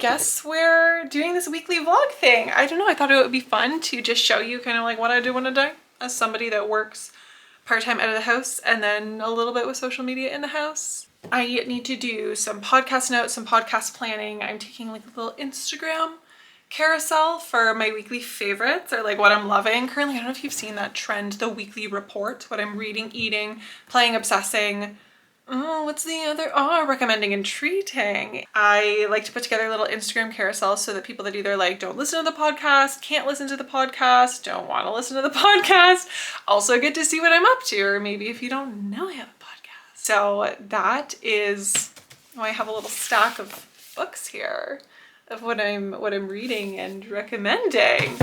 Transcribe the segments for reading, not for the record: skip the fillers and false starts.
guess we're doing this weekly vlog thing. I don't know, I thought it would be fun to just show you kind of like what I do in a day as somebody that works part-time out of the house and then a little bit with social media in the house. I need to do some podcast notes, some podcast planning. I'm taking like a little Instagram carousel for my weekly favorites, or like what I'm loving currently. I don't know if you've seen that trend, the weekly report, what I'm reading, eating, playing, obsessing. Oh, what's the other? Oh, recommending and treating. I like to put together little Instagram carousels so that people that either like don't listen to the podcast, can't listen to the podcast, don't want to listen to the podcast, also get to see what I'm up to, or maybe if you don't know I have a podcast. So that is, oh, I have a little stack of books here of what I'm reading and recommending.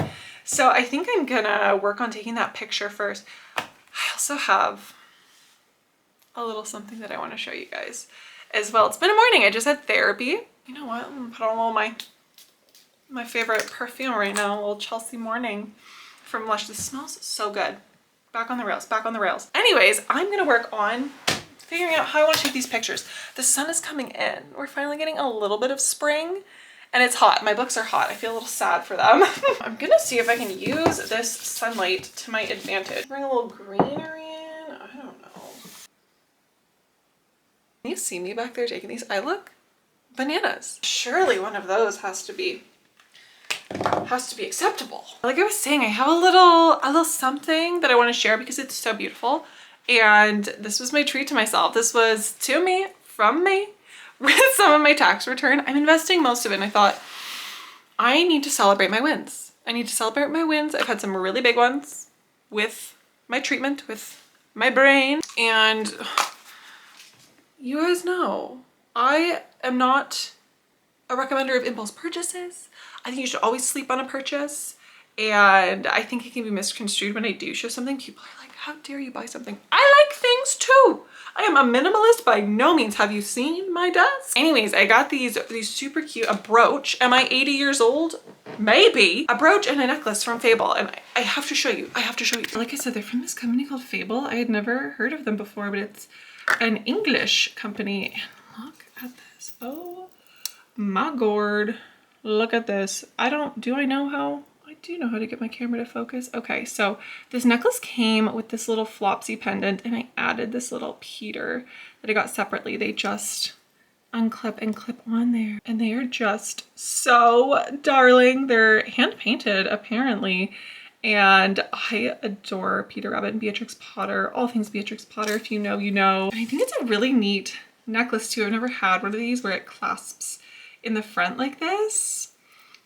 So I think I'm gonna work on taking that picture first. I also have a little something that I want to show you guys as well. It's been a morning. I just had therapy. You know what? I'm gonna put on a little my favorite perfume right now, a little Chelsea Morning from Lush. This smells so good. Back on the rails, back on the rails. Anyways, I'm gonna work on figuring out how I want to take these pictures. The sun is coming in. We're finally getting a little bit of spring. And it's hot. My books are hot. I feel a little sad for them. I'm gonna see if I can use this sunlight to my advantage. Bring a little greenery in. I don't know. Can you see me back there taking these? I look bananas. Surely one of those has to be acceptable. Like I was saying, I have a little something that I want to share because it's so beautiful. And this was my treat to myself. This was to me, from me, with some of my tax return. I'm investing most of it, and I thought, I need to celebrate my wins. I need to celebrate my wins. I've had some really big ones with my treatment, with my brain, and you guys know, I am not a recommender of impulse purchases. I think you should always sleep on a purchase, and I think it can be misconstrued when I do show something. People are like, how dare you buy something? I like things too. I am a minimalist by no means. Have you seen my desk? Anyways, I got these super cute, a brooch. Am I 80 years old? Maybe. A brooch and a necklace from Fable. And I have to show you. I have to show you. Like I said, they're from this company called Fable. I had never heard of them before, but it's an English company. And look at this. Oh my gourd. Look at this. I do know how to get my camera to focus. Okay, so this necklace came with this little flopsy pendant, and I added this little Peter that I got separately. They just unclip and clip on there, and they are just so darling. They're hand painted apparently, and I adore Peter Rabbit and Beatrix Potter. All things Beatrix Potter. If you know, you know. And I think it's a really neat necklace too. I've never had one of these where it clasps in the front like this.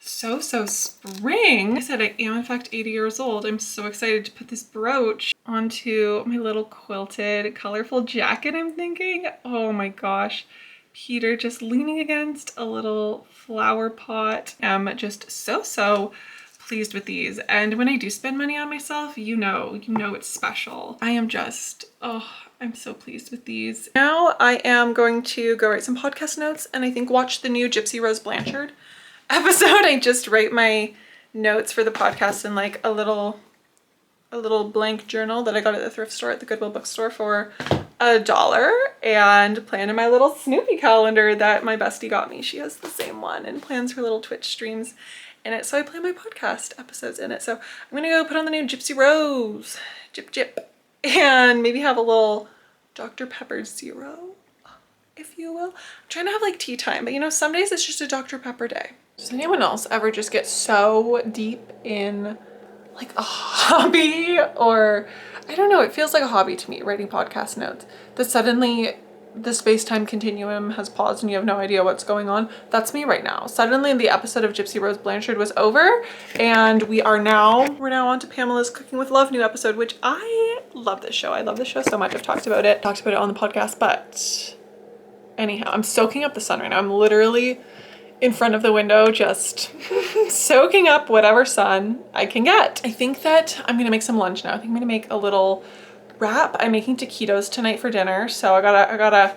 So spring. Like I said, I am in fact 80 years old. I'm so excited to put this brooch onto my little quilted colorful jacket. I'm thinking, oh my gosh, Peter just leaning against a little flower pot. I'm just so pleased with these. And when I do spend money on myself, you know it's special. I am just, oh, I'm so pleased with these. Now I am going to go write some podcast notes and I think watch the new Gypsy Rose Blanchard episode. I just write my notes for the podcast in like a little blank journal that I got at the thrift store at the Goodwill bookstore for $1, and plan in my little Snoopy calendar that my bestie got me. She has the same one and plans her little Twitch streams in it. So I plan my podcast episodes in it. So I'm gonna go put on the new Gypsy Rose, Jip, and maybe have a little Dr. Pepper Zero, if you will. I'm trying to have like tea time, but you know, some days it's just a Dr. Pepper day. Does anyone else ever just get so deep in like a hobby, or I don't know, it feels like a hobby to me, writing podcast notes, that suddenly the space-time continuum has paused and you have no idea what's going on? That's me right now. Suddenly the episode of Gypsy Rose Blanchard was over, and we're now on to Pamela's Cooking with Love new episode, which I love this show. I love this show so much. I've talked about it on the podcast, but anyhow, I'm soaking up the sun right now. I'm literally in front of the window, just soaking up whatever sun I can get. I think that I'm gonna make some lunch now. I think I'm gonna make a little wrap. I'm making taquitos tonight for dinner, so I gotta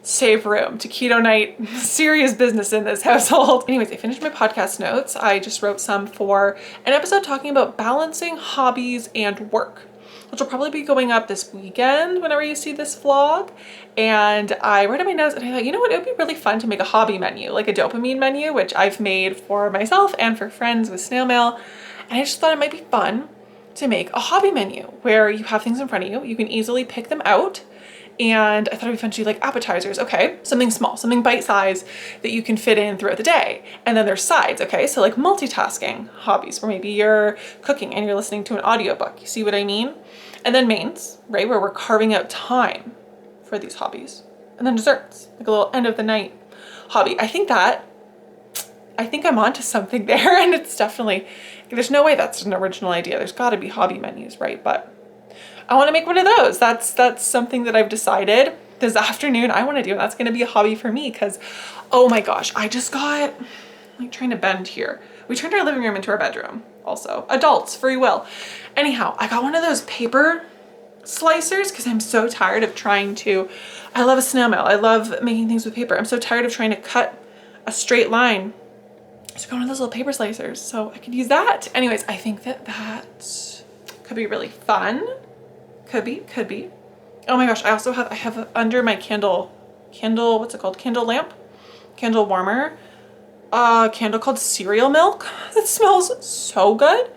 save room. Taquito night, serious business in this household. Anyways, I finished my podcast notes. I just wrote some for an episode talking about balancing hobbies and work. which will probably be going up this weekend whenever you see this vlog. And I wrote in my notes and I thought, you know what, it would be really fun to make a hobby menu, like a dopamine menu, which I've made for myself and for friends with snail mail. And I just thought it might be fun to make a hobby menu where you have things in front of you, you can easily pick them out. And I thought it'd be fun to do like appetizers, okay? Something small, something bite-sized that you can fit in throughout the day. And then there's sides, okay? So like multitasking hobbies where maybe you're cooking and you're listening to an audiobook. You see what I mean? And then mains, right? Where we're carving out time for these hobbies. And then desserts, like a little end of the night hobby. I think I'm onto something there, and it's definitely, there's no way that's an original idea. There's gotta be hobby menus, right? But I want to make one of those. That's something that I've decided this afternoon I want to do. And that's going to be a hobby for me because, oh my gosh, I just got, I'm like trying to bend here. We turned our living room into our bedroom also. Adults, free will. Anyhow, I got one of those paper slicers because I'm so tired of trying to, I love a snail mail. I love making things with paper. I'm so tired of trying to cut a straight line. So I got one of those little paper slicers so I could use that. Anyways, I think that could be really fun. Could be. Oh my gosh, I have under my candle, what's it called? Candle lamp? Candle warmer. Candle called cereal milk. That smells so good.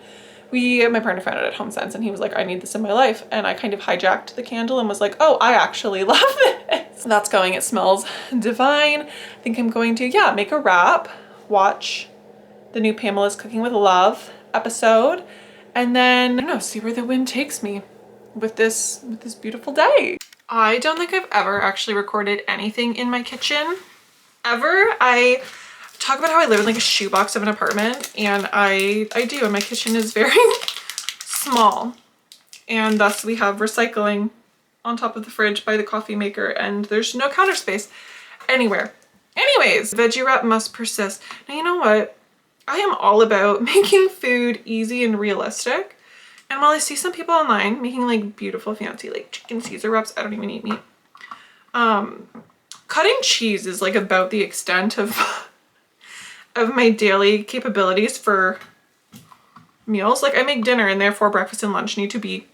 My partner found it at HomeSense and he was like, I need this in my life. And I kind of hijacked the candle and was like, oh, I actually love this. That's going, it smells divine. I think I'm going to, yeah, make a wrap, watch the new Pamela's Cooking with Love episode, and then, I don't know, see where the wind takes me with this beautiful day. I don't think I've ever actually recorded anything in my kitchen ever. I talk about how I live in like a shoebox of an apartment, and I do, and my kitchen is very small, and thus we have recycling on top of the fridge by the coffee maker, and there's no counter space anywhere. Anyways, veggie wrap must persist. Now you know what? I am all about making food easy and realistic. And while I see some people online making like beautiful fancy like chicken Caesar wraps, I don't even eat meat. Cutting cheese is like about the extent of my daily capabilities for meals. Like I make dinner and therefore breakfast and lunch need to be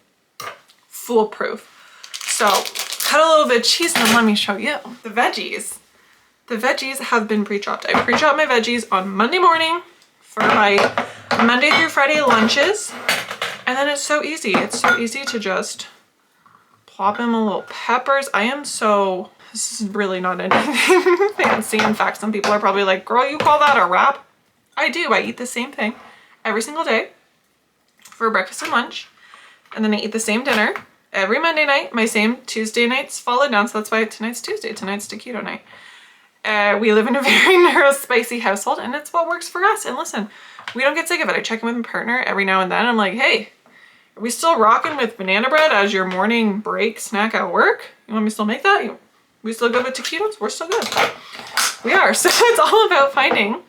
foolproof. So cut a little bit of cheese and then let me show you the veggies. The veggies have been pre-chopped. I pre-chopped my veggies on Monday morning for my Monday through Friday lunches. And then it's so easy. It's so easy to just plop in a little peppers. This is really not anything fancy. In fact, some people are probably like, girl, you call that a wrap? I do. I eat the same thing every single day for breakfast and lunch. And then I eat the same dinner every Monday night. My same Tuesday nights followed down. So that's why tonight's Tuesday. Tonight's keto night. We live in a very narrow, spicy household, and it's what works for us. And listen, we don't get sick of it. I check in with my partner every now and then. I'm like, hey, are we still rocking with banana bread as your morning break snack at work? You want me to still make that? We still good with taquitos? We're still good. We are. So it's all about finding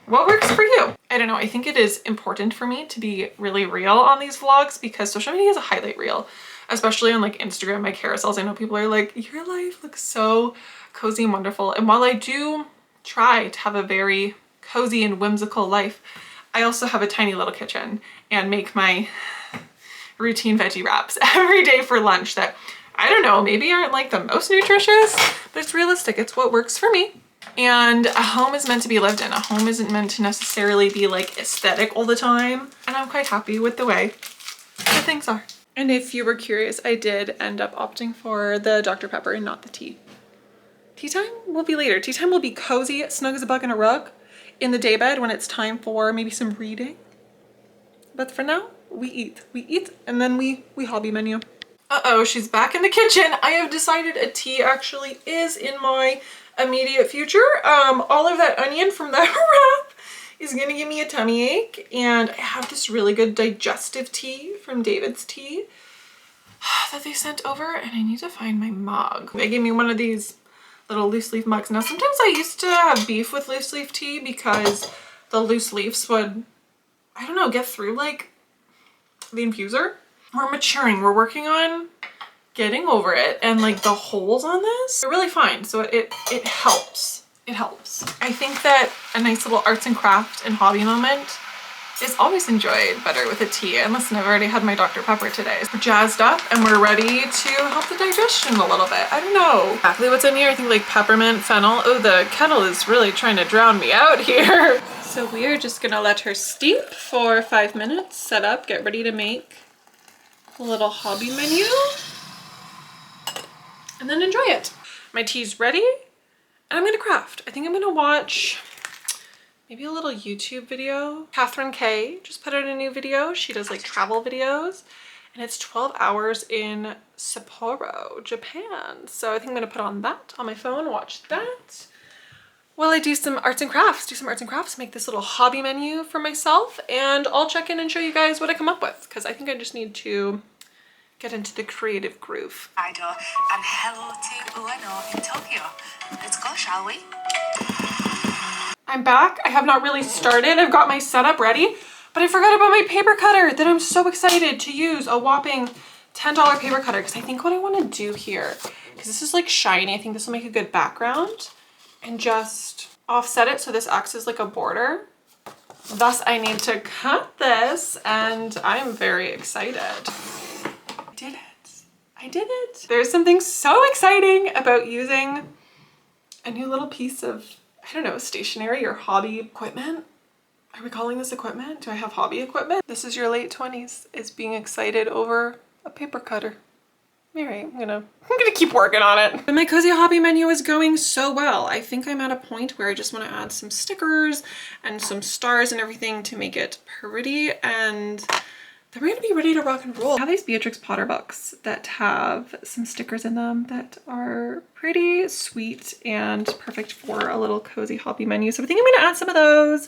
what works for you. I don't know. I think it is important for me to be really real on these vlogs because social media is a highlight reel, especially on like Instagram, my carousels. I know people are like, your life looks so cozy and wonderful. And while I do try to have a very cozy and whimsical life, I also have a tiny little kitchen and make my routine veggie wraps every day for lunch that, I don't know, maybe aren't like the most nutritious, but it's realistic. It's what works for me. And a home is meant to be lived in. A home isn't meant to necessarily be like aesthetic all the time. And I'm quite happy with the way the things are. And if you were curious, I did end up opting for the Dr. Pepper and not the tea. Tea time will be later. Tea time will be cozy, snug as a bug in a rug in the daybed when it's time for maybe some reading. But for now, we eat, and then we hobby menu. Uh-oh, she's back in the kitchen. I have decided a tea actually is in my immediate future. All of that onion from that wrap is gonna give me a tummy ache, and I have this really good digestive tea from David's Tea that they sent over, and I need to find my mug. They gave me one of these little loose leaf mugs. Now sometimes I used to have beef with loose leaf tea because the loose leaves would, I don't know, get through like the infuser. We're maturing. We're working on getting over it, and like the holes on this are really fine. So it helps. It helps. I think that a nice little arts and craft and hobby moment is always enjoyed better with a tea. And listen, I've already had my Dr. Pepper today. We're jazzed up and we're ready to help the digestion a little bit. I don't know exactly what's in here. I think like peppermint, fennel. Oh, the kettle is really trying to drown me out here. So we are just gonna let her steep for 5 minutes, set up, get ready to make a little hobby menu, and then enjoy it. My tea's ready and I'm gonna craft. I think I'm gonna watch maybe a little YouTube video. Catherine K just put out a new video. She does like travel videos and it's 12 hours in Sapporo, Japan. So I think I'm gonna put on that on my phone, watch that. While I do some arts and crafts, make this little hobby menu for myself, and I'll check in and show you guys what I come up with because I think I just need to get into the creative groove. Idol, and hello to Ueno in Tokyo. Let's go, shall we? I'm back. I have not really started. I've got my setup ready, but I forgot about my paper cutter that I'm so excited to use. A whopping $10 paper cutter because I think what I want to do here, because this is like shiny, I think this will make a good background, and just offset it so this acts as like a border. Thus, I need to cut this and I'm very excited. I did it. I did it. There's something so exciting about using a new little piece of, I don't know, stationery or hobby equipment. Are we calling this equipment? Do I have hobby equipment? This is your late 20s, is being excited over a paper cutter. All right, I'm gonna keep working on it. But my cozy hobby menu is going so well. I think I'm at a point where I just want to add some stickers and some stars and everything to make it pretty, and then we're gonna be ready to rock and roll. I have these Beatrix Potter books that have some stickers in them that are pretty sweet and perfect for a little cozy hobby menu. So I think I'm gonna add some of those,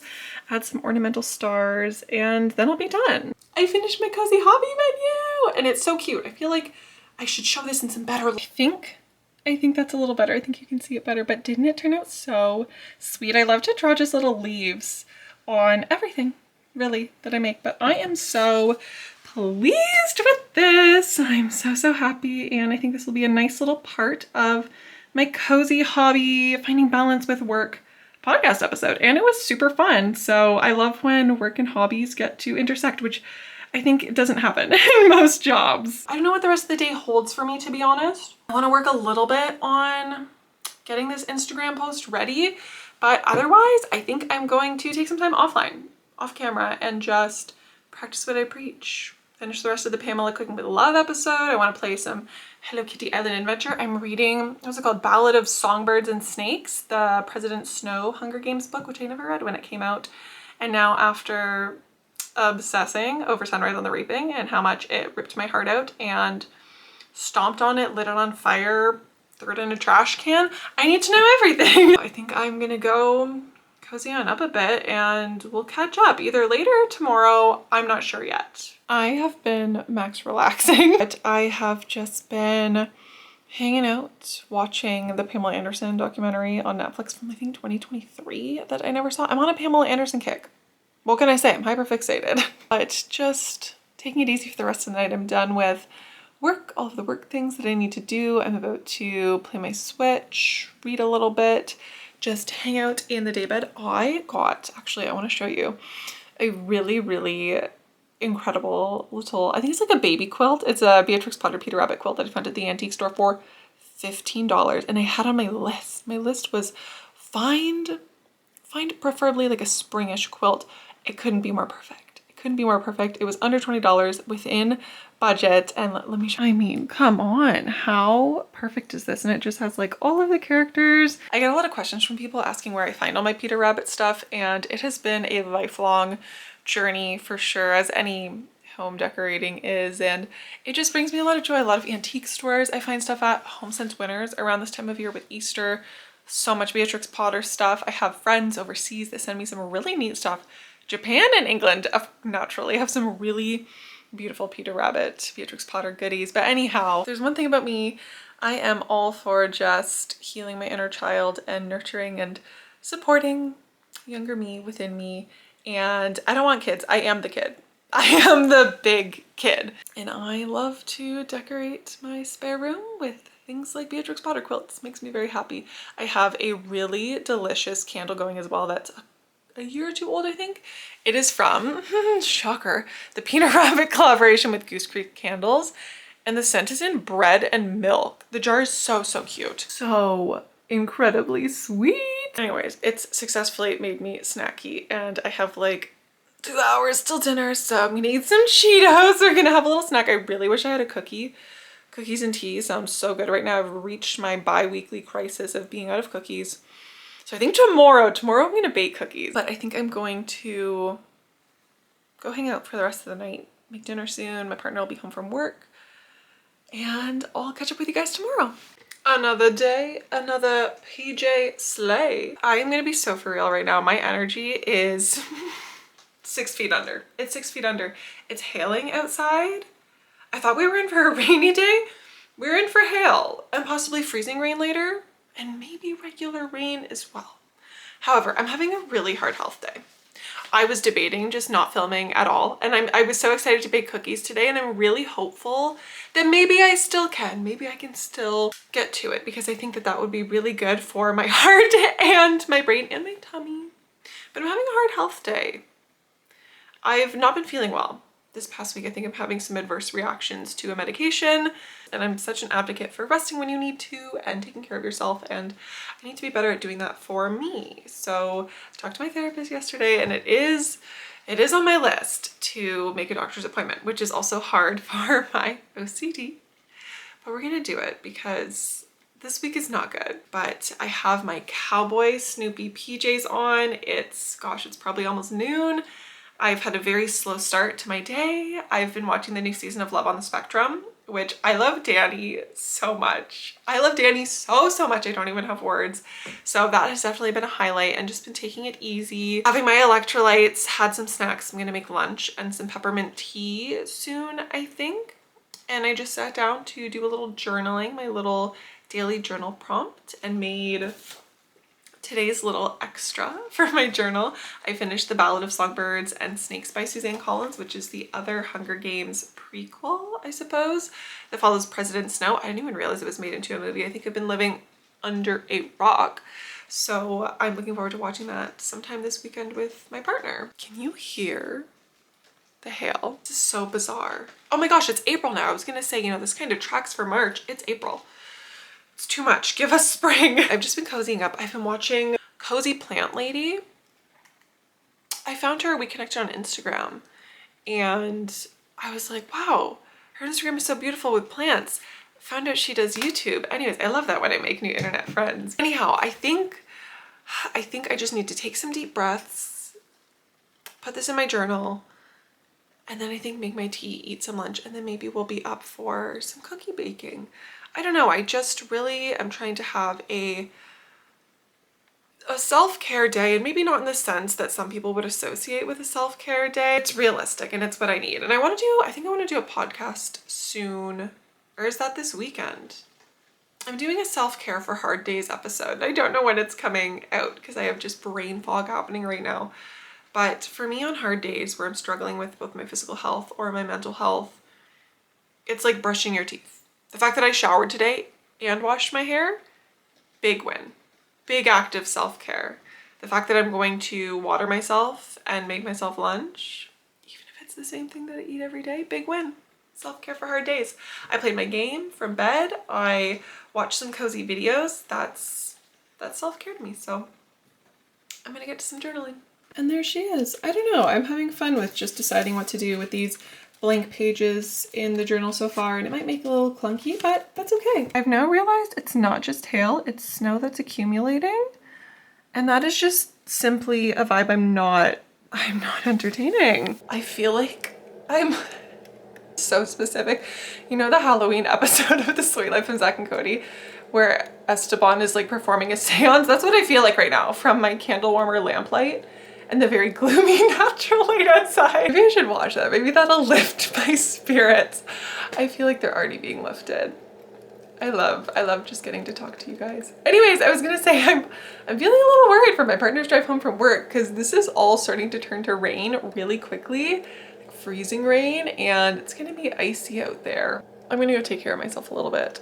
add some ornamental stars, and then I'll be done. I finished my cozy hobby menu and it's so cute. I feel like I should show this in some better light. I think that's a little better. I think you can see it better, but didn't it turn out so sweet? I love to draw just little leaves on everything, really, that I make, but I am so pleased with this. I'm so happy, and I think this will be a nice little part of my cozy hobby finding balance with work podcast episode, and it was super fun. So I love when work and hobbies get to intersect, which I think it doesn't happen in most jobs. I don't know what the rest of the day holds for me, to be honest. I want to work a little bit on getting this Instagram post ready, but otherwise I think I'm going to take some time offline, off camera, and just practice what I preach. Finish the rest of the Pamela Cooking with Love episode. I want to play some Hello Kitty Island Adventure. I'm reading, what's it called? Ballad of Songbirds and Snakes, the President Snow Hunger Games book, which I never read when it came out. And now after obsessing over Sunrise on the Reaping and how much it ripped my heart out and stomped on it, lit it on fire, threw it in a trash can, I need to know everything. I think I'm gonna go cozy on up a bit and we'll catch up either later or tomorrow. I'm not sure yet. I have been max relaxing, but I have just been hanging out watching the Pamela Anderson documentary on Netflix from I think 2023 that I never saw. I'm on a Pamela Anderson kick. What can I say? I'm hyperfixated. But just taking it easy for the rest of the night. I'm done with work, all of the work things that I need to do. I'm about to play my Switch, read a little bit, just hang out in the daybed. Actually, I want to show you a really incredible little, I think it's like a baby quilt. It's a Beatrix Potter Peter Rabbit quilt that I found at the antique store for $15. And I had on my list. My list was find preferably like a springish quilt. It couldn't be more perfect. It couldn't be more perfect. It was under $20 within budget. And let me show you. I mean, come on, how perfect is this? And it just has like all of the characters. I get a lot of questions from people asking where I find all my Peter Rabbit stuff, and it has been a lifelong journey for sure, as any home decorating is, and it just brings me a lot of joy. A lot of antique stores I find stuff at. Home Sense Winners around this time of year with Easter. So much Beatrix Potter stuff. I have friends overseas that send me some really neat stuff. Japan and England naturally have some really beautiful Peter Rabbit, Beatrix Potter goodies. But anyhow, there's one thing about me. I am all for just healing my inner child and nurturing and supporting younger me within me. And I don't want kids. I am the kid. I am the big kid. And I love to decorate my spare room with things like Beatrix Potter quilts. Makes me very happy. I have a really delicious candle going as well that's a year or two old, I think. It is from, shocker, the Peanut Rabbit collaboration with Goose Creek Candles. And the scent is in bread and milk. The jar is so, so cute. So incredibly sweet. Anyways, it's successfully made me snacky and I have like 2 hours till dinner. So I'm gonna eat some Cheetos. We're gonna have a little snack. I really wish I had a cookie. Cookies and tea sounds so good right now. I've reached my bi-weekly crisis of being out of cookies. So I think tomorrow I'm gonna bake cookies. But I think I'm going to go hang out for the rest of the night. Make dinner soon. My partner will be home from work. And I'll catch up with you guys tomorrow. Another day, another PJ slay. I'm gonna be so for real right now. My energy is 6 feet under. It's 6 feet under. It's hailing outside. I thought we were in for a rainy day. We're in for hail and possibly freezing rain later and maybe regular rain as well. However, I'm having a really hard health day. I was debating just not filming at all, and I was so excited to bake cookies today, and I'm really hopeful that maybe I still can. Maybe I can still get to it because I think that that would be really good for my heart and my brain and my tummy. But I'm having a hard health day. I've not been feeling well. This past week, I think I'm having some adverse reactions to a medication, and I'm such an advocate for resting when you need to and taking care of yourself, and I need to be better at doing that for me. So I talked to my therapist yesterday, and it is on my list to make a doctor's appointment, which is also hard for my OCD, but we're gonna do it because this week is not good. But I have my cowboy Snoopy PJs on. It's probably almost noon. I've had a very slow start to my day. I've been watching the new season of Love on the Spectrum, which I love Danny so much. I love Danny so, so much. I don't even have words. So that has definitely been a highlight and just been taking it easy. Having my electrolytes, had some snacks. I'm gonna make lunch and some peppermint tea soon, I think. And I just sat down to do a little journaling, my little daily journal prompt, and made today's little extra for my journal. I finished The Ballad of Songbirds and Snakes by Suzanne Collins, which is the other Hunger Games prequel, I suppose, that follows President Snow. I didn't even realize it was made into a movie. I think I've been living under a rock. So I'm looking forward to watching that sometime this weekend with my partner. Can you hear the hail? This is so bizarre. Oh my gosh, it's April now. I was gonna say, you know, this kind of tracks for March. It's April. It's too much. Give us spring. I've just been cozying up. I've been watching Cozy Plant Lady. I found her, we connected on Instagram, and I was like, wow, her Instagram is so beautiful with plants. Found out she does YouTube. Anyways, I love that when I make new internet friends. Anyhow, I think I just need to take some deep breaths, put this in my journal, and then I think make my tea, eat some lunch, and then maybe we'll be up for some cookie baking. I don't know, I just really am trying to have a self-care day, and maybe not in the sense that some people would associate with a self-care day. It's realistic and it's what I need. And I think I want to do a podcast soon, or is that this weekend? I'm doing a self-care for hard days episode. I don't know when it's coming out because I have just brain fog happening right now. But for me on hard days where I'm struggling with both my physical health or my mental health, it's like brushing your teeth. The fact that I showered today and washed my hair, big win. Big act of self-care. The fact that I'm going to water myself and make myself lunch, even if it's the same thing that I eat every day, big win. Self-care for hard days. I played my game from bed. I watched some cozy videos. That's self-care to me. So I'm gonna get to some journaling. And there she is. I don't know. I'm having fun with just deciding what to do with these blank pages in the journal so far, and it might make it a little clunky, but that's okay. I've now realized it's not just hail, it's snow that's accumulating, and that is just simply a vibe I'm not entertaining. I feel like I'm so specific. You know the Halloween episode of The Sweet Life of Zack and Cody where Esteban is like performing a seance? That's what I feel like right now from my candle warmer lamplight and the very gloomy natural light outside. Maybe I should watch that. Maybe that'll lift my spirits. I feel like they're already being lifted. I love just getting to talk to you guys. Anyways, I was gonna say I'm feeling a little worried for my partner's drive home from work because this is all starting to turn to rain really quickly, like freezing rain, and it's gonna be icy out there. I'm gonna go take care of myself a little bit.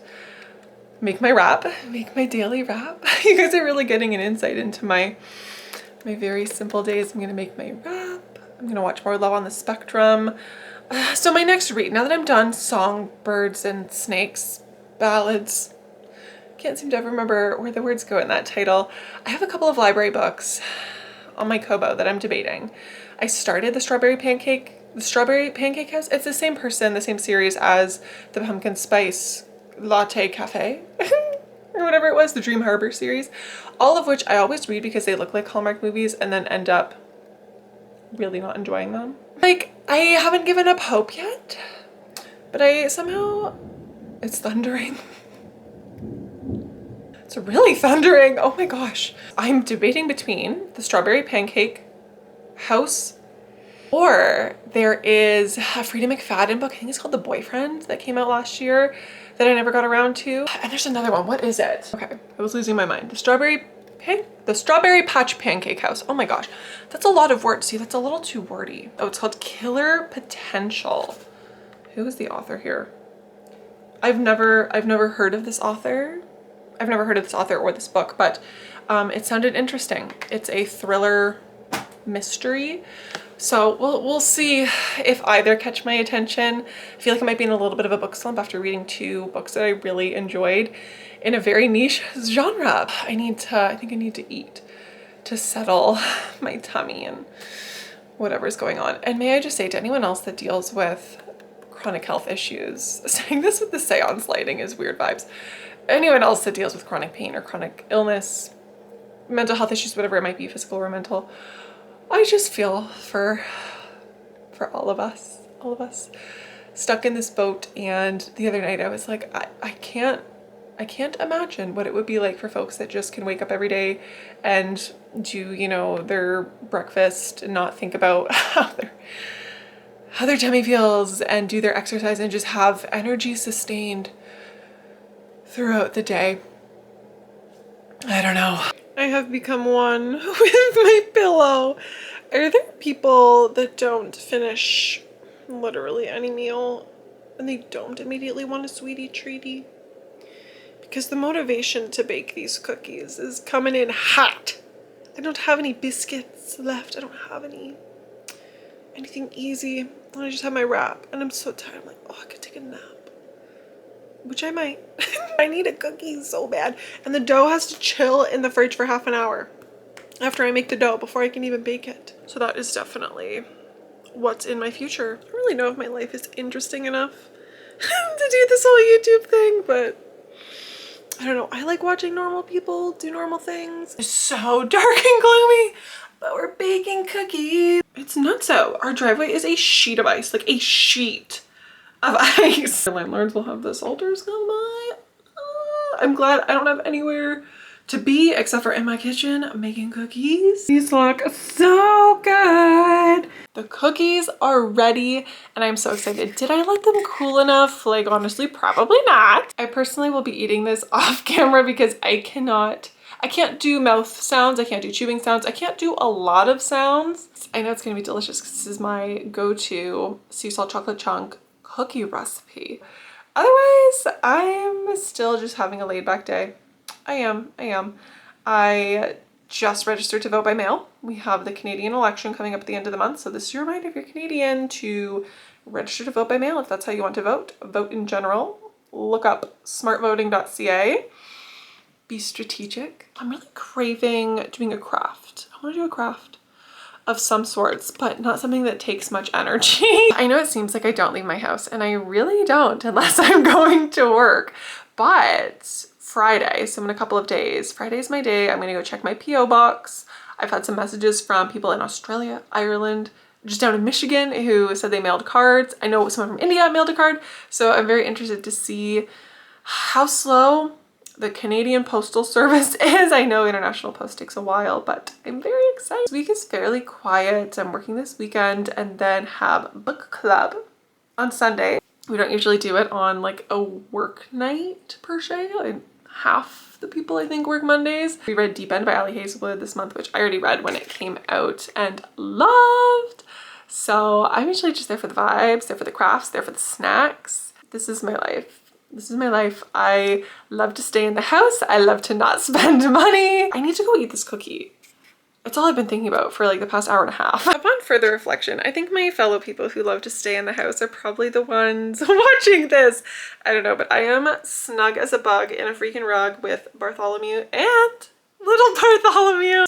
Make my wrap, make my daily wrap. You guys are really getting an insight into my My very simple days. I'm gonna make my wrap. I'm gonna watch more Love on the Spectrum. So my next read, now that I'm done Songbirds and Snakes, ballads, can't seem to ever remember where the words go in that title. I have a couple of library books on my Kobo that I'm debating. I started the Strawberry Pancake House. It's the same person, the same series as the Pumpkin Spice Latte Cafe or whatever it was, the Dream Harbor series, all of which I always read because they look like Hallmark movies and then end up really not enjoying them. Like, I haven't given up hope yet, but it's thundering. It's really thundering. Oh my gosh. I'm debating between the Strawberry Pancake House, or there is a Frida McFadden book, I think it's called The Boyfriend, that came out last year that I never got around to. And there's another one. What is it? Okay, I was losing my mind. The Strawberry Patch Pancake House. Oh my gosh, that's a lot of words. See, that's a little too wordy. Oh, it's called Killer Potential. Who is the author here? I've never heard of this author. I've never heard of this author or this book, but it sounded interesting. It's a thriller mystery. So we'll see if either catch my attention. I feel like I might be in a little bit of a book slump after reading 2 books that I really enjoyed in a very niche genre. I think I need to eat to settle my tummy and whatever's going on. And may I just say to anyone else that deals with chronic health issues, saying this with the seance lighting is weird vibes. Anyone else that deals with chronic pain or chronic illness, mental health issues, whatever it might be, physical or mental, I just feel for all of us stuck in this boat. And the other night I was like, I can't imagine what it would be like for folks that just can wake up every day and do, you know, their breakfast and not think about how their tummy feels and do their exercise and just have energy sustained throughout the day. I don't know. I have become one with my pillow. Are there people that don't finish literally any meal and they don't immediately want a sweetie treaty? Because the motivation to bake these cookies is coming in hot. I don't have any biscuits left. I don't have anything easy. And I just have my wrap and I'm so tired. I'm like, oh, I could take a nap. Which I might. I need a cookie so bad. And the dough has to chill in the fridge for half an hour after I make the dough before I can even bake it. So that is definitely what's in my future. I don't really know if my life is interesting enough to do this whole YouTube thing, but I don't know. I like watching normal people do normal things. It's so dark and gloomy, but we're baking cookies. It's nutso. Our driveway is a sheet of ice, like a sheet of ice. The landlords will have the salters come by. I'm glad I don't have anywhere to be except for in my kitchen making cookies. These look so good. The cookies are ready and I'm so excited. Did I let them cool enough? Like, honestly, probably not. I personally will be eating this off camera because I can't do mouth sounds. I can't do chewing sounds. I can't do a lot of sounds. I know it's gonna be delicious because this is my go-to sea salt chocolate chunk cookie recipe. Otherwise, I'm still just having a laid back day. I am. I just registered to vote by mail. We have the Canadian election coming up at the end of the month. So this is your reminder, if you're Canadian, to register to vote by mail if that's how you want to vote. Vote in general. Look up smartvoting.ca. Be strategic. I'm really craving doing a craft. I want to do a craft of some sorts, but not something that takes much energy. I know it seems like I don't leave my house, and I really don't unless I'm going to work, but Friday, so in a couple of days, Friday's my day. I'm gonna go check my PO box. I've had some messages from people in Australia, Ireland, just down in Michigan who said they mailed cards. I know someone from India mailed a card, so I'm very interested to see how slow the Canadian Postal Service is. I know international post takes a while, but I'm very excited. This week is fairly quiet. I'm working this weekend and then have book club on Sunday. We don't usually do it on like a work night per se. Half the people I think work Mondays. We read Deep End by Ali Hazelwood this month, which I already read when it came out and loved. So I'm usually just there for the vibes, there for the crafts, there for the snacks. This is my life. This is my life. I love to stay in the house. I love to not spend money. I need to go eat this cookie. It's all I've been thinking about for like the past hour and a half. Upon further reflection, I think my fellow people who love to stay in the house are probably the ones watching this. I don't know, but I am snug as a bug in a freaking rug with Bartholomew and little Bartholomew.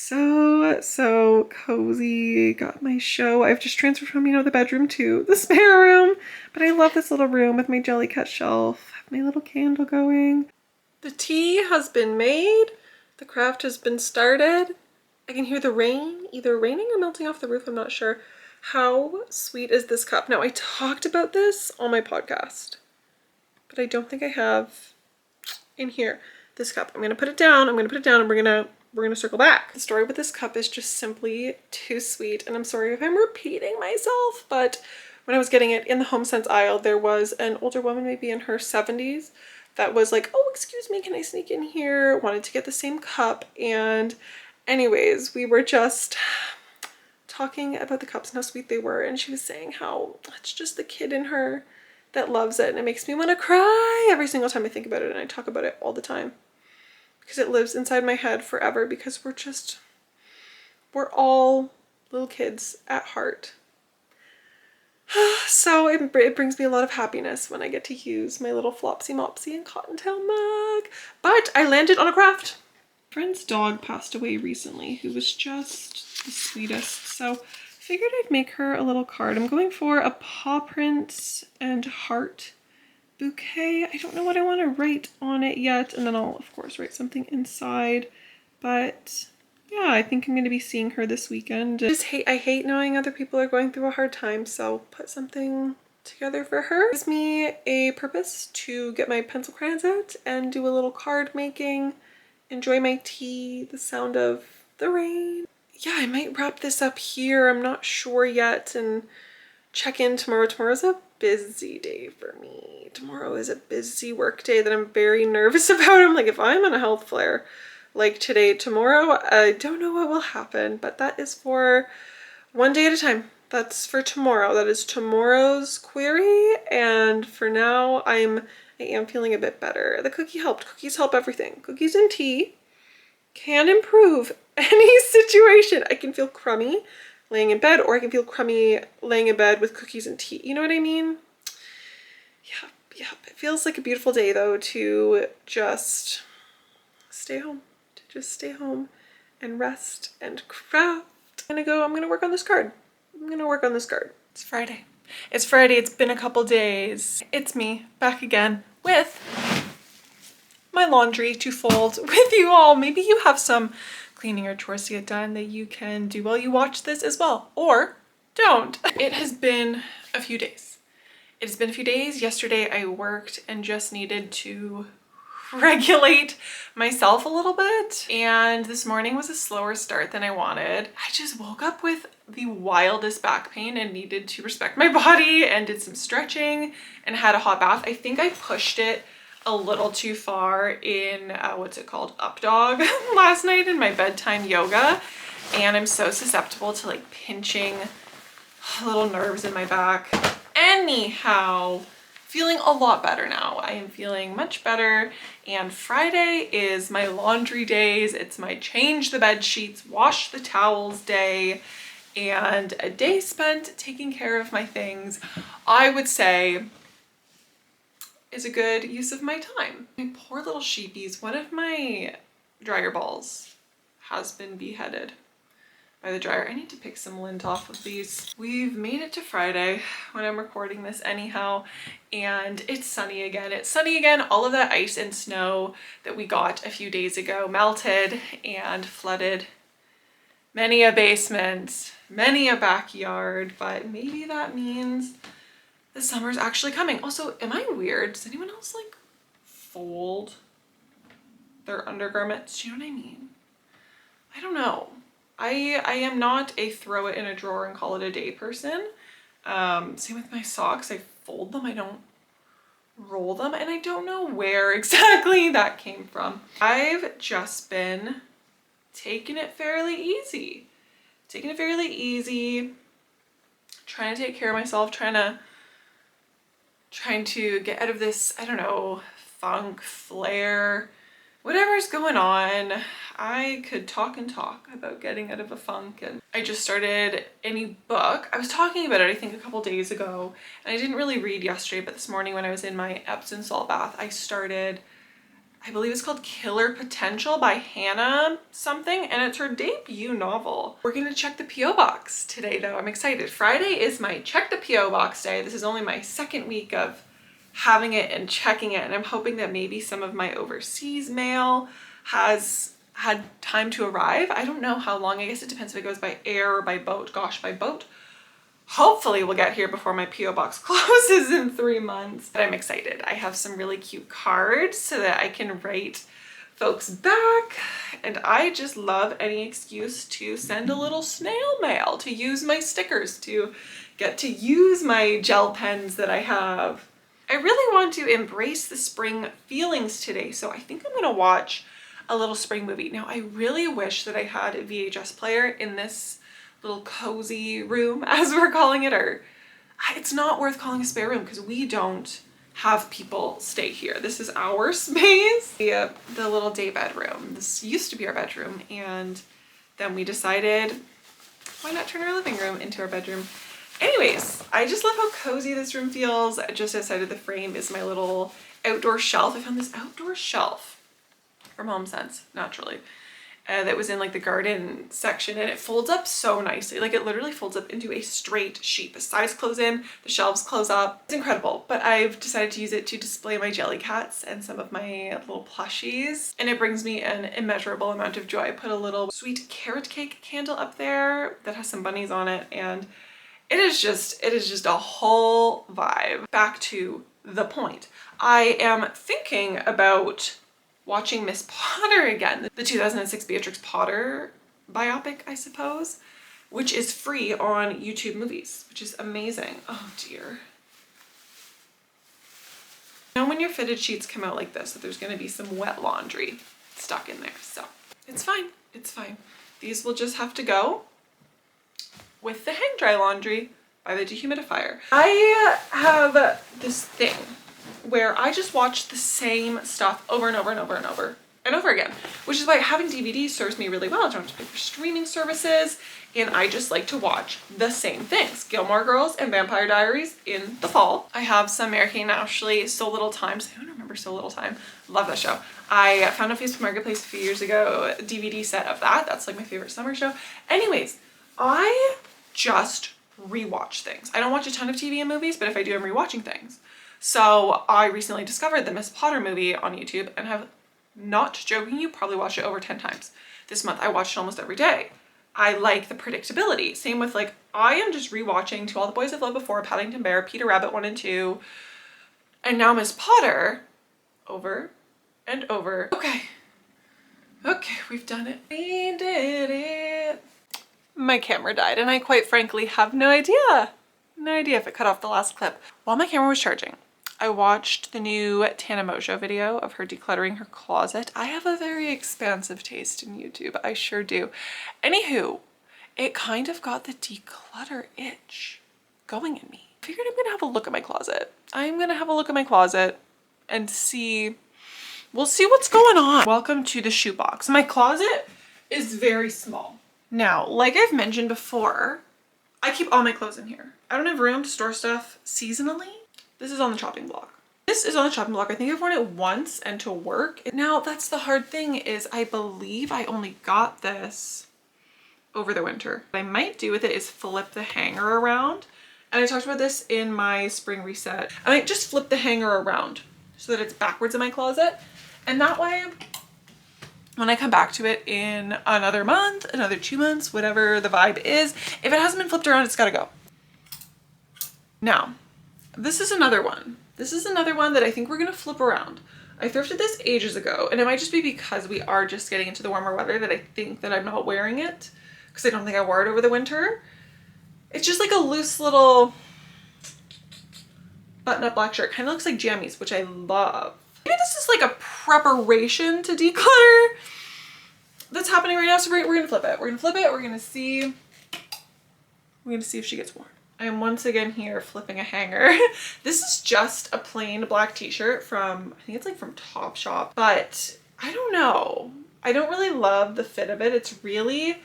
So cozy. Got my show. I've just transferred from, you know, the bedroom to the spare room, but I love this little room with my Jellycut shelf. Have my little candle going. The tea has been made. The craft has been started. I can hear the rain, either raining or melting off the roof, I'm not sure. How sweet is this cup? Now, I talked about this on my podcast, but I don't think I have in here this cup. I'm gonna put it down, and we're gonna circle back. The story with this cup is just simply too sweet, and I'm sorry if I'm repeating myself, but when I was getting it in the HomeSense aisle, there was an older woman, maybe in her 70s, that was like, oh, excuse me, can I sneak in here? Wanted to get the same cup, and anyways, we were just talking about the cups and how sweet they were, and she was saying how it's just the kid in her that loves it, and it makes me want to cry every single time I think about it, and I talk about it all the time because it lives inside my head forever, because we're all little kids at heart. So it brings me a lot of happiness when I get to use my little Flopsy Mopsy and Cottontail mug. But I landed on a craft. Friend's dog passed away recently, who was just the sweetest, so I figured I'd make her a little card. I'm going for a paw print and heart bouquet. I don't know what I want to write on it yet, and then I'll of course write something inside, but yeah, I think I'm going to be seeing her this weekend. I hate knowing other people are going through a hard time, so put something together for her. It gives me a purpose to get my pencil crayons out and do a little card making, enjoy my tea, the sound of the rain. Yeah, I might wrap this up here. I'm not sure yet, and check in tomorrow. Tomorrow's a busy day for me. Tomorrow is a busy work day that I'm very nervous about. I'm like, if I'm on a health flare like today, tomorrow, I don't know what will happen, but that is for one day at a time. That's for tomorrow. That is tomorrow's query, and for now, I am feeling a bit better. The cookie helped. Cookies help everything. Cookies and tea can improve any situation. I can feel crummy laying in bed, or I can feel crummy laying in bed with cookies and tea. You know what I mean? Yeah. It feels like a beautiful day though to just stay home. And rest and craft. I'm gonna work on this card. It's Friday. It's been a couple days. It's me back again with my laundry to fold with you all. Maybe you have some cleaning or chores to get done that you can do while you watch this as well, or don't. It has been a few days. Yesterday I worked and just needed to regulate myself a little bit, and this morning was a slower start than I wanted. I just woke up with the wildest back pain and needed to respect my body, and did some stretching and had a hot bath. I think I pushed it a little too far in what's it called, up dog last night in my bedtime yoga, and I'm so susceptible to like pinching little nerves in my back. Anyhow, feeling a lot better now. I am feeling much better, and Friday is my laundry days. It's my change the bed sheets, wash the towels day, and a day spent taking care of my things, I would say, is a good use of my time. My poor little sheepies, one of my dryer balls has been beheaded by the dryer. I need to pick some lint off of these. We've made it to Friday when I'm recording this anyhow, and it's sunny again. All of that ice and snow that we got a few days ago melted and flooded many a basement, many a backyard, but maybe that means the summer's actually coming. Also, am I weird? Does anyone else like fold their undergarments? Do you know what I mean? I don't know. I am not a throw it in a drawer and call it a day person. Same with my socks. I fold them, I don't roll them, and I don't know where exactly that came from. I've just been taking it fairly easy. Trying to take care of myself, trying to get out of this, I don't know, funk, flare, whatever's going on. I could talk and talk about getting out of a funk, and I just started a new book. I was talking about it, I think, a couple days ago, and I didn't really read yesterday, but this morning when I was in my Epsom salt bath, I started, I believe it's called Killer Potential by Hannah something, and it's her debut novel. We're gonna check the P.O. box today though. I'm excited. Friday is my check the P.O. box day. This is only my second week of having it and checking it, and I'm hoping that maybe some of my overseas mail has had time to arrive. I don't know how long. I guess it depends if it goes by air or by boat. Gosh, by boat. Hopefully we'll get here before my P.O. box closes in 3 months. But I'm excited. I have some really cute cards so that I can write folks back. And I just love any excuse to send a little snail mail, to use my stickers, to get to use my gel pens that I have. I really want to embrace the spring feelings today, so I think I'm gonna watch a little spring movie. Now, I really wish that I had a VHS player in this little cozy room, as we're calling it, or it's not worth calling a spare room because we don't have people stay here. This is our space. The little day bedroom. This used to be our bedroom, and then we decided, why not turn our living room into our bedroom? Anyways, I just love how cozy this room feels. Just outside of the frame is my little outdoor shelf. I found this outdoor shelf from Home Sense, naturally, that was in like the garden section, and it folds up so nicely. Like it literally folds up into a straight sheet. The sides close in, the shelves close up. It's incredible, but I've decided to use it to display my jelly cats and some of my little plushies, and it brings me an immeasurable amount of joy. I put a little sweet carrot cake candle up there that has some bunnies on it, and it is just a whole vibe. Back to the point. I am thinking about watching Miss Potter again, the 2006 Beatrix Potter biopic, I suppose, which is free on YouTube Movies, which is amazing. Oh dear. You know when your fitted sheets come out like this, that there's gonna be some wet laundry stuck in there, so it's fine, it's fine. These will just have to go with the hang dry laundry by the dehumidifier. I have this thing where I just watch the same stuff over and over and over and over and over again, which is why having DVDs serves me really well. I don't have to pay for streaming services, and I just like to watch the same things. Gilmore Girls and Vampire Diaries in the fall. I have some American and Ashley So Little Time. I don't remember So Little Time. Love that show. I found on Facebook Marketplace a few years ago a DVD set of that. That's like my favorite summer show. Anyways, I just rewatch things. I don't watch a ton of TV and movies, but if I do, I'm rewatching things. So I recently discovered the Miss Potter movie on YouTube and have, not joking you, probably watched it over 10 times. This month I watched it almost every day. I like the predictability. Same with like, I am just rewatching To All the Boys I've Loved Before, Paddington Bear, Peter Rabbit 1 and 2, and now Miss Potter over and over. Okay, we've done it. We did it. My camera died, and I quite frankly have no idea if it cut off the last clip. While my camera was charging, I watched the new Tana Mojo video of her decluttering her closet. I have a very expansive taste in YouTube, I sure do. Anywho, it kind of got the declutter itch going in me. I figured I'm gonna have a look at my closet. I'm gonna have a look at my closet and see, we'll see what's going on. Welcome to the shoebox. My closet is very small. Now, like I've mentioned before, I keep all my clothes in here. I don't have room to store stuff seasonally. This is on the chopping block. This is on the chopping block. I think I've worn it once and to work. Now, that's the hard thing is I believe I only got this over the winter. What I might do with it is flip the hanger around. And I talked about this in my spring reset. I might just flip the hanger around so that it's backwards in my closet. And that way, when I come back to it in another month, another 2 months, whatever the vibe is, if it hasn't been flipped around, it's gotta go. Now, this is another one. This is another one that I think we're gonna flip around. I thrifted this ages ago, and it might just be because we are just getting into the warmer weather that I think that I'm not wearing it, because I don't think I wore it over the winter. It's just like a loose little button-up black shirt. Kind of looks like jammies, which I love. Maybe this is like a preparation to declutter that's happening right now. So we're gonna flip it. We're gonna flip it. We're gonna see if she gets worn. I am once again here flipping a hanger. This is just a plain black t-shirt from, I think it's like from Topshop, but I don't know. I don't really love the fit of it. It's really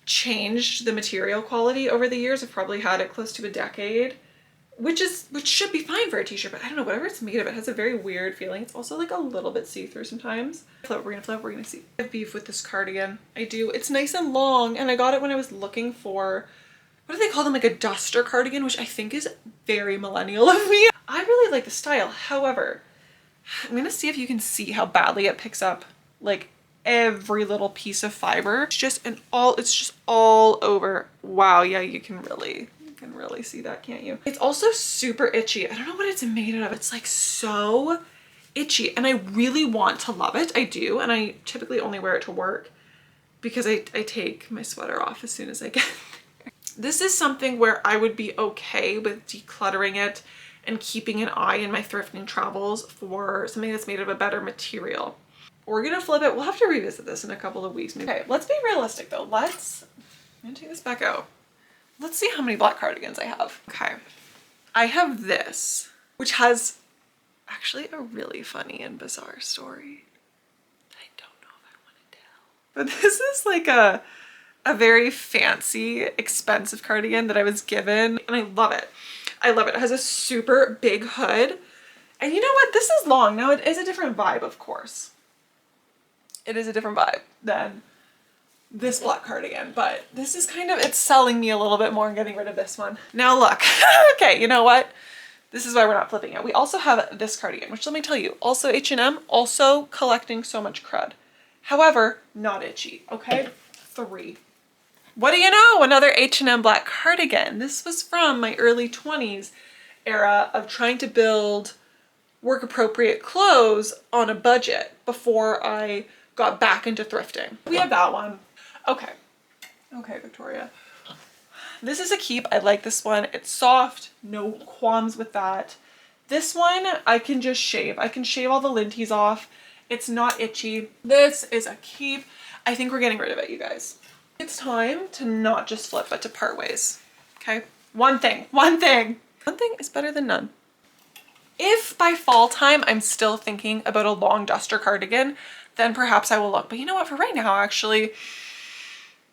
changed the material quality over the years. I've probably had it close to a decade, which should be fine for a t-shirt, but I don't know, whatever it's made of, it has a very weird feeling. It's also like a little bit see-through sometimes. We're gonna see. I have beef with this cardigan. I do. It's nice and long, and I got it when I was looking for, what do they call them, like a duster cardigan, which I think is very millennial of me. I really like the style. However, I'm gonna see if you can see how badly it picks up like every little piece of fiber. It's just all over. Wow, yeah, you can really see that, can't you? It's also super itchy. I don't know what it's made out of. It's like so itchy, and I really want to love it. I do, and I typically only wear it to work because I take my sweater off as soon as I get there. This is something where I would be okay with decluttering it and keeping an eye in my thrifting travels for something that's made of a better material. We're gonna flip it. We'll have to revisit this in a couple of weeks. Okay, let's be realistic though. I'm gonna take this back out. Let's see how many black cardigans I have. Okay, I have this, which has actually a really funny and bizarre story that I don't know if I want to tell. But this is like a very fancy, expensive cardigan that I was given, and I love it. I love it. It has a super big hood. And you know what? This is long. Now it is a different vibe, of course. It is a different vibe than this black cardigan, but this is kind of, it's selling me a little bit more and getting rid of this one. Now look, okay, you know what? This is why we're not flipping it. We also have this cardigan, which let me tell you, also H&M, also collecting so much crud. However, not itchy, okay? 3. What do you know? Another H&M black cardigan. This was from my early 20s era of trying to build work appropriate clothes on a budget before I got back into thrifting. We have that one. Okay. Okay, Victoria. This is a keep. I like this one. It's soft. No qualms with that. This one, I can just shave. I can shave all the linties off. It's not itchy. This is a keep. I think we're getting rid of it, you guys. It's time to not just flip, but to part ways. Okay? One thing is better than none. If by fall time I'm still thinking about a long duster cardigan, then perhaps I will look. But you know what? For right now, actually,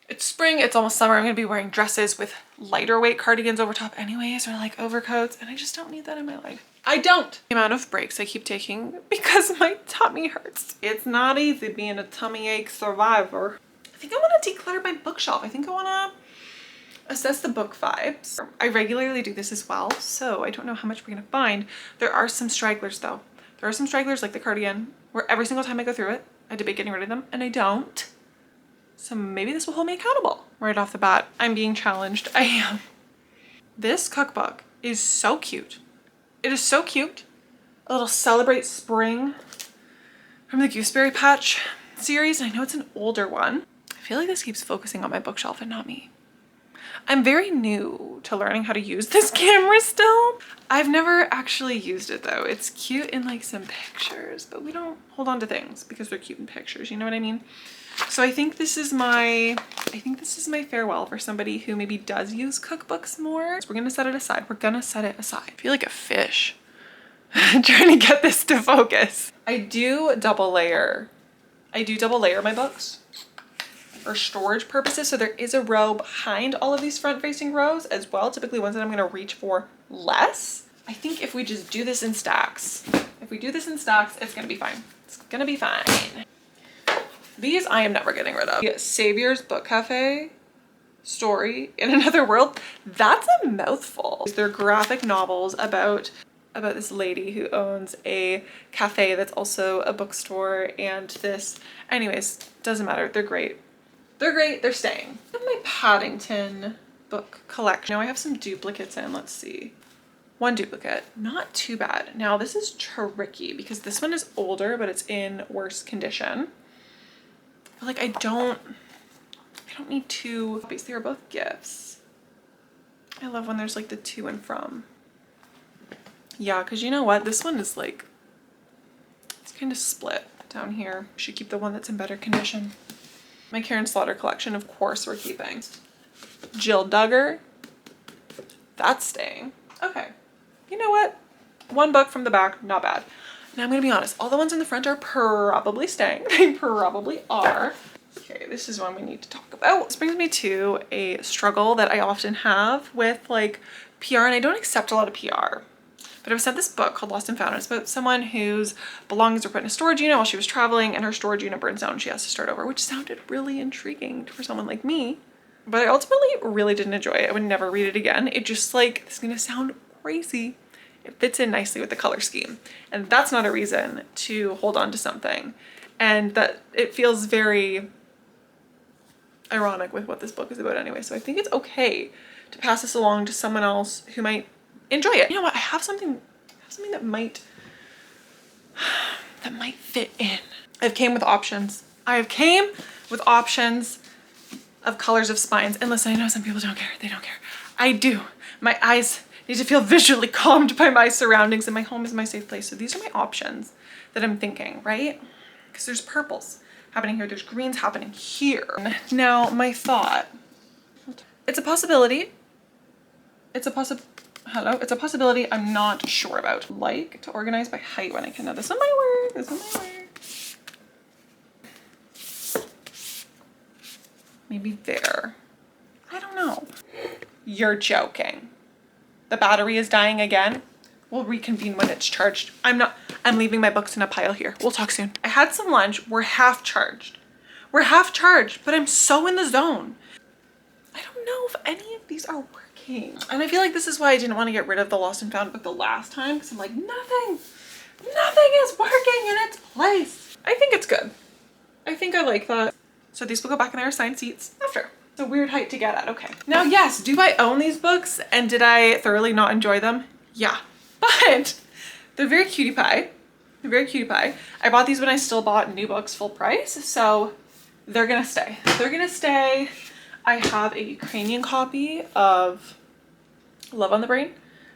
it's spring, it's almost summer. I'm gonna be wearing dresses with lighter weight cardigans over top anyways, or like overcoats, and I just don't need that in my life. I don't. The amount of breaks I keep taking because my tummy hurts. It's not easy being a tummy ache survivor. I think I want to declutter my bookshelf. I think I want to assess the book vibes. I regularly do this as well, so I don't know how much we're gonna find. There are some stragglers though. There are some stragglers like the cardigan where every single time I go through it, I debate getting rid of them and I don't. So maybe this will hold me accountable. Right off the bat, I'm being challenged. I am. This cookbook is so cute. It is so cute. A little celebrate spring from the Gooseberry Patch series. I know it's an older one. I feel like this keeps focusing on my bookshelf and not me. I'm very new to learning how to use this camera still. I've never actually used it though. It's cute in like some pictures, but we don't hold on to things because they're cute in pictures, you know what I mean? So I think this is my farewell for somebody who maybe does use cookbooks more. So we're gonna set it aside. We're gonna set it aside. I feel like a fish trying to get this to focus. I do double layer my books for storage purposes. So there is a row behind all of these front facing rows as well. Typically ones that I'm gonna reach for less. I think if we just do this in stacks, it's gonna be fine. It's gonna be fine. These I am never getting rid of. Savior's Book Cafe story in another world. That's a mouthful. They're graphic novels about this lady who owns a cafe that's also a bookstore, and this, anyways, doesn't matter. They're great. They're great. They're staying. I have my Paddington book collection. Now I have some duplicates in. Let's see. One duplicate. Not too bad. Now this is tricky because this one is older, but it's in worse condition. But like I don't need 2 copies. They are both gifts. I love when there's like the to and from. Yeah, because you know what? This one is like, it's kind of split down here. Should keep the one that's in better condition. My Karen Slaughter collection, of course, we're keeping. Jill Duggar. That's staying. Okay. You know what? One book from the back, not bad. Now I'm gonna be honest, all the ones in the front are probably staying. They probably are. Okay, this is one we need to talk about. This brings me to a struggle that I often have with like PR, and I don't accept a lot of PR. But I was sent this book called Lost and Found. It's about someone whose belongings were put in a storage unit while she was traveling, and her storage unit burns down and she has to start over, which sounded really intriguing for someone like me. But I ultimately really didn't enjoy it. I would never read it again. It just like, it's gonna sound crazy. It fits in nicely with the color scheme. And that's not a reason to hold on to something. And that it feels very ironic with what this book is about anyway. So I think it's okay to pass this along to someone else who might enjoy it. You know what? I have something that might fit in. I've came with options. Of colors of spines. And listen, I know some people don't care. They don't care. I do. My eyes need to feel visually calmed by my surroundings, and my home is my safe place. So these are my options that I'm thinking, right? Because there's purples happening here. There's greens happening here. Now, my thought, it's a possibility. It's a possibility I'm not sure about. Like to organize by height when I can. Now this one might work. This one might work. Maybe there. I don't know. You're joking. The battery is dying again. We'll reconvene when it's charged. I'm leaving my books in a pile here. We'll talk soon. I had some lunch. We're half charged. But I'm so in the zone. I don't know if any of these are working. And I feel like this is why I didn't want to get rid of the Lost and Found book the last time, because I'm like, nothing is working in its place. I think it's good. I think I like that. So these will go back in their assigned seats after. It's a weird height to get at. Okay. Now, yes, do I own these books and did I thoroughly not enjoy them? Yeah. But they're very cutie pie. I bought these when I still bought new books full price. So they're gonna stay. I have a Ukrainian copy of Love on the Brain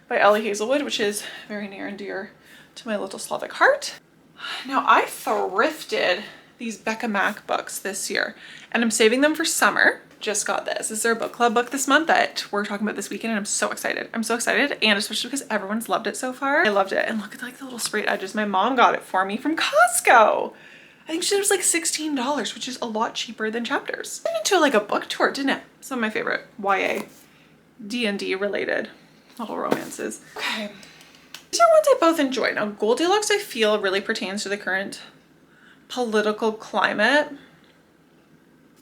by Ellie Hazelwood, which is very near and dear to my little Slavic heart. Now, I thrifted these Becca Mac books this year and I'm saving them for summer. Just got this. This is their book club book this month that we're talking about this weekend, and I'm so excited. And especially because everyone's loved it so far. I loved it. And look at like the little sprayed edges. My mom got it for me from Costco. I think she was like $16, which is a lot cheaper than Chapters. Turned into like a book tour, didn't it? Some of my favorite YA, D&D related little romances. Okay. These are ones I both enjoy. Now, Goldilocks I feel really pertains to the current political climate.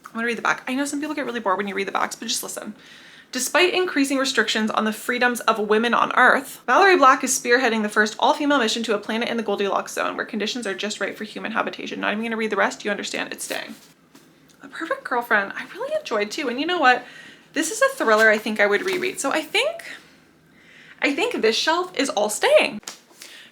I'm gonna read the back. I know some people get really bored when you read the backs, but just listen. Despite increasing restrictions on the freedoms of women on Earth, Valerie Black is spearheading the first all-female mission to a planet in the Goldilocks zone where conditions are just right for human habitation. Not even gonna read the rest, you understand, it's staying. A Perfect Girlfriend, I really enjoyed too. And you know what? This is a thriller I think I would reread. So I think this shelf is all staying.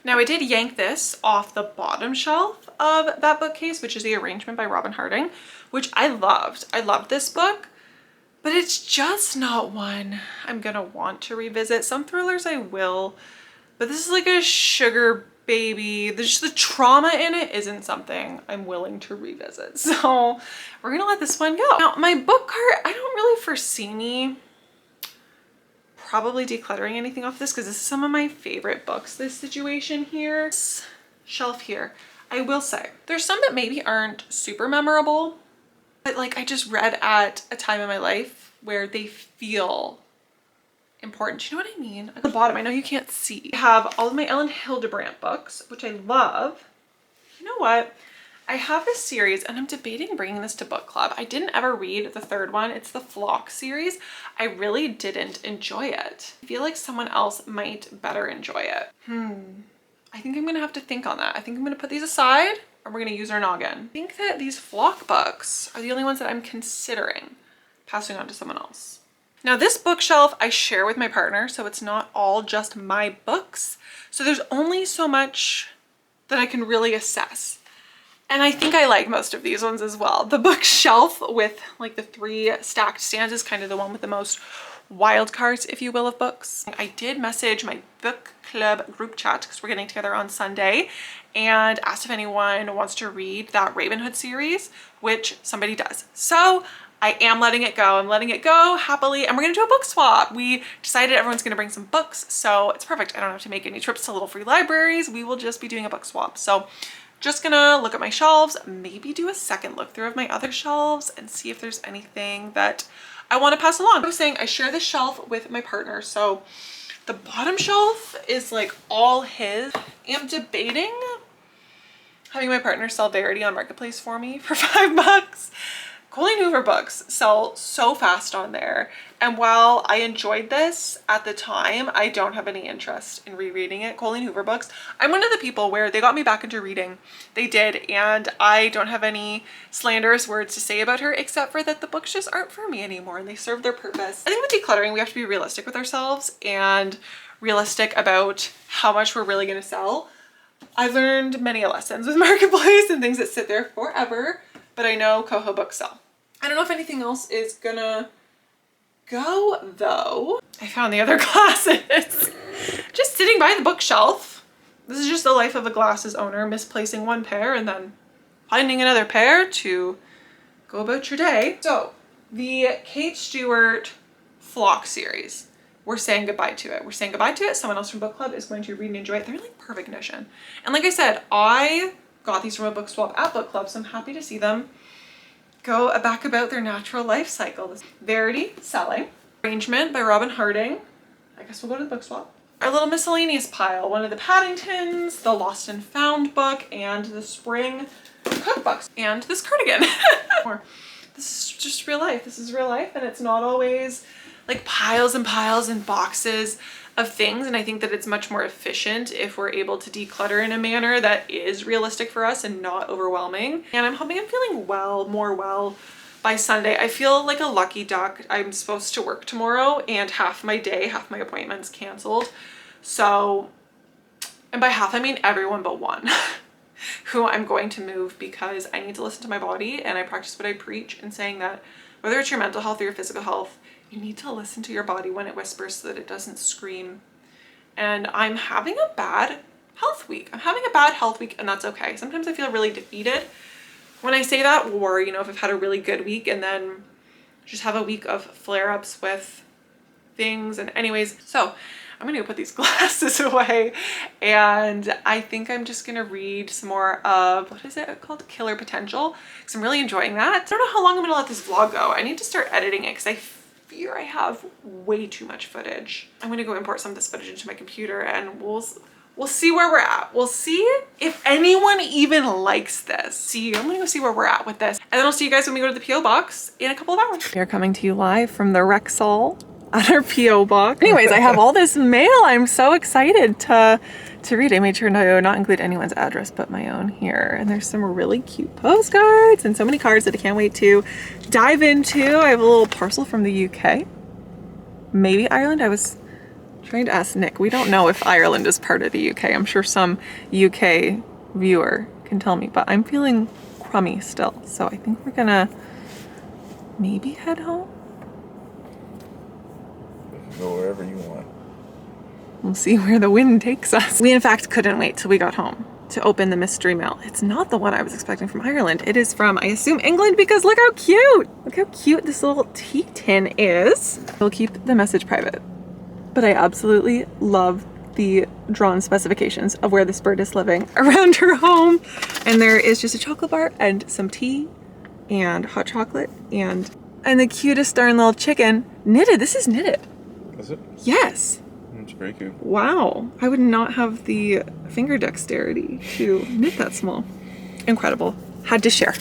Now I did yank this off the bottom shelf of that bookcase, which is The Arrangement by Robin Harding, which I loved. I loved this book, but it's just not one I'm gonna want to revisit. Some thrillers I will, but this is like a sugar baby. There's the trauma in it isn't something I'm willing to revisit. So we're gonna let this one go. Now my book cart, I don't really foresee me probably decluttering anything off this because this is some of my favorite books, this situation here. This shelf here, I will say there's some that maybe aren't super memorable, but like I just read at a time in my life where they feel important. Do you know what I mean? At the bottom, I know you can't see, I have all of my Ellen Hildebrandt books, which I love. You know what? I have this series and I'm debating bringing this to book club. I didn't ever read the third one. It's the Flock series. I really didn't enjoy it. I feel like someone else might better enjoy it. I think I'm gonna have to think on that. I think I'm gonna put these aside and we're gonna use our noggin. I think that these Flock books are the only ones that I'm considering passing on to someone else. Now this bookshelf I share with my partner, so it's not all just my books. So there's only so much that I can really assess. And I think I like most of these ones as well. The bookshelf with like the 3 stacked stands is kind of the one with the most wild cards, if you will, of books. I did message my book club group chat because we're getting together on Sunday and asked if anyone wants to read that Ravenhood series, which somebody does. So I am letting it go. I'm letting it go happily, and we're gonna do a book swap. We decided everyone's gonna bring some books, so it's perfect. I don't have to make any trips to little free libraries. We will just be doing a book swap. So just gonna look at my shelves, maybe do a second look through of my other shelves and see if there's anything that I want to pass along. I was saying I share this shelf with my partner, so the bottom shelf is like all his. I'm debating having my partner sell Verity on Marketplace for me for $5. Colleen Hoover books sell so fast on there, and while I enjoyed this at the time, I don't have any interest in rereading it. Colleen Hoover books, I'm one of the people where they got me back into reading. They did, and I don't have any slanderous words to say about her except for that the books just aren't for me anymore and they serve their purpose. I think with decluttering, we have to be realistic with ourselves and realistic about how much we're really going to sell. I've learned many lessons with Marketplace and things that sit there forever, but I know Coho books sell. I don't know if anything else is gonna go though. I found the other glasses just sitting by the bookshelf. This is just the life of a glasses owner, misplacing one pair and then finding another pair to go about your day. So the Kate Stewart Flock series, we're saying goodbye to it. We're saying goodbye to it. Someone else from book club is going to read and enjoy it. They're like perfect condition. And like I said, I got these from a book swap at book club, so I'm happy to see them go back about their natural life cycle. Verity selling. Arrangement by Robin Harding. I guess we'll go to the book swap. Our little miscellaneous pile. One of the Paddingtons, the Lost and Found book, and the spring cookbooks. And this cardigan. This is just real life. This is real life, and it's not always like piles and piles and boxes of things, and I think that it's much more efficient if we're able to declutter in a manner that is realistic for us and not overwhelming. And I'm hoping I'm feeling more well by Sunday. I feel like a lucky duck. I'm supposed to work tomorrow and half my day, half my appointments canceled. So, and by half I mean everyone but one who I'm going to move because I need to listen to my body, and I practice what I preach in saying that whether it's your mental health or your physical health, you need to listen to your body when it whispers so that it doesn't scream. And I'm having a bad health week. I'm having a bad health week, and that's okay. Sometimes I feel really defeated when I say that, or, you know, if I've had a really good week and then just have a week of flare-ups with things. And anyways, so I'm gonna go put these glasses away, and I think I'm just gonna read some more of, what is it called? Killer Potential, because I'm really enjoying that. I don't know how long I'm gonna let this vlog go. I need to start editing it because I fear I have way too much footage. I'm gonna go import some of this footage into my computer, and we'll see where we're at. We'll see if anyone even likes this. I'm gonna go see where we're at with this, and then I'll see you guys when we go to the P.O. box in a couple of hours. We are coming to you live from the Rexall at our P.O. box. Anyways, I have all this mail. I'm so excited to read. I made sure to not include anyone's address but my own here. And there's some really cute postcards and so many cards that I can't wait to dive into. I have a little parcel from the UK. Maybe Ireland. I was trying to ask Nick. We don't know if Ireland is part of the UK. I'm sure some UK viewer can tell me, but I'm feeling crummy still. So I think we're gonna maybe head home. Go wherever you want. We'll see where the wind takes us. We in fact couldn't wait till we got home to open the mystery mail. It's not the one I was expecting from Ireland. It is from, I assume, England, because look how cute. Look how cute this little tea tin is. We'll keep the message private, but I absolutely love the drawn specifications of where this bird is living around her home. And there is just a chocolate bar and some tea and hot chocolate and the cutest darn little chicken. Knitted. This is knitted. Is it? Yes. It's very cute. Wow. I would not have the finger dexterity to knit that small. Incredible. Had to share.